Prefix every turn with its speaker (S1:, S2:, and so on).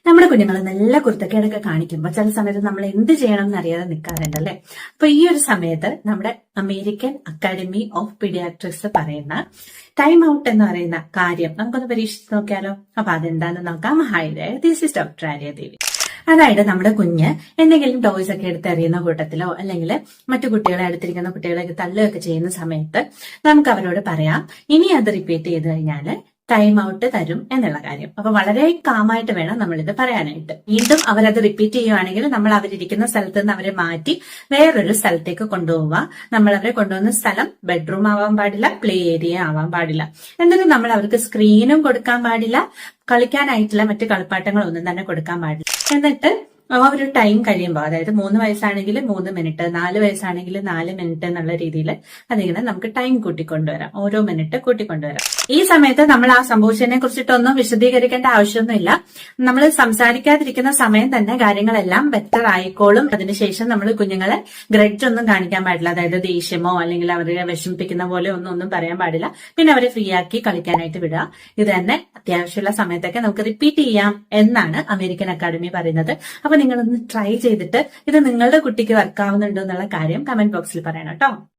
S1: നമ്മുടെ കുഞ്ഞുങ്ങൾ നല്ല കുരുത്തക്കേടൊക്കെ കാണിക്കുമ്പോൾ ചില സമയത്ത് നമ്മൾ എന്ത് ചെയ്യണം എന്ന് അറിയാതെ നിൽക്കാറുണ്ട് അല്ലെ. അപ്പൊ ഈ ഒരു സമയത്ത് നമ്മുടെ അമേരിക്കൻ അക്കാഡമി ഓഫ് പീഡിയാട്രിക്സ് പറയുന്ന ടൈം ഔട്ട് എന്ന് പറയുന്ന കാര്യം നമുക്കൊന്ന് പരീക്ഷിച്ച് നോക്കിയാലോ. അപ്പൊ അതെന്താന്ന് നോക്കാം. Hi, this is doctor Aryadevi. അതായത് നമ്മുടെ കുഞ്ഞ് എന്തെങ്കിലും ടോയ്സ് ഒക്കെ എടുത്തെറിയുന്ന കൂട്ടത്തിലോ അല്ലെങ്കിൽ മറ്റു കുട്ടികളെ അടുത്തിരിക്കുന്ന കുട്ടികളെയൊക്കെ തള്ളുകയൊക്കെ ചെയ്യുന്ന സമയത്ത് നമുക്ക് അവരോട് പറയാം, ഇനി അത് റിപ്പീറ്റ് ചെയ്ത് കഴിഞ്ഞാൽ ടൈം ഔട്ട് തരും എന്നുള്ള കാര്യം. അപ്പൊ വളരെ കാമായിട്ട് വേണം നമ്മളിത് പറയാനായിട്ട്. വീണ്ടും അവരത് റിപ്പീറ്റ് ചെയ്യുവാണെങ്കിൽ നമ്മൾ അവരിരിക്കുന്ന സ്ഥലത്ത് നിന്ന് അവരെ മാറ്റി വേറൊരു സ്ഥലത്തേക്ക് കൊണ്ടുപോവുക. നമ്മൾ അവരെ കൊണ്ടുപോകുന്ന സ്ഥലം ബെഡ്റൂം ആവാൻ പാടില്ല, പ്ലേ ഏരിയ ആവാൻ പാടില്ല. എന്നിട്ട് നമ്മൾ അവർക്ക് സ്ക്രീനും കൊടുക്കാൻ പാടില്ല, കളിക്കാനായിട്ടുള്ള മറ്റു കളിപ്പാട്ടങ്ങളൊന്നും തന്നെ കൊടുക്കാൻ പാടില്ല. എന്നിട്ട് ആ ഒരു ടൈം കഴിയുമ്പോൾ, അതായത് 3 വയസ്സാണെങ്കിൽ 3 മിനിറ്റ്, 4 വയസ്സാണെങ്കിൽ 4 മിനിറ്റ് എന്നുള്ള രീതിയിൽ അതിങ്ങനെ നമുക്ക് ടൈം കൂട്ടിക്കൊണ്ടുവരാം, ഓരോ മിനിറ്റ് കൂട്ടിക്കൊണ്ടുവരാം. ഈ സമയത്ത് നമ്മൾ ആ സംഭവിച്ചതിനെ കുറിച്ചിട്ടൊന്നും വിശദീകരിക്കേണ്ട ആവശ്യമൊന്നുമില്ല. നമ്മൾ സംസാരിക്കാതിരിക്കുന്ന സമയം തന്നെ കാര്യങ്ങളെല്ലാം ബെറ്റർ ആയിക്കോളും. അതിനുശേഷം നമ്മൾ കുഞ്ഞുങ്ങളെ ഗ്രഡ്ജ് ഒന്നും കാണിക്കാൻ പാടില്ല, അതായത് ദേഷ്യമോ അല്ലെങ്കിൽ അവരെ വിഷമിപ്പിക്കുന്ന പോലെ ഒന്നും പറയാൻ പാടില്ല. പിന്നെ അവരെ ഫ്രീ ആക്കി കളിക്കാനായിട്ട് വിടുക. ഇത് തന്നെ അത്യാവശ്യമുള്ള സമയത്തൊക്കെ നമുക്ക് റിപ്പീറ്റ് ചെയ്യാം എന്നാണ് അമേരിക്കൻ അക്കാഡമി പറയുന്നത്. അപ്പൊ നിങ്ങളൊന്ന് ട്രൈ ചെയ്തിട്ട് ഇത് നിങ്ങളുടെ കുട്ടിക്ക് വർക്കാവുന്നുണ്ടോ എന്നുള്ള കാര്യം കമന്റ് ബോക്സിൽ പറയണം കേട്ടോ.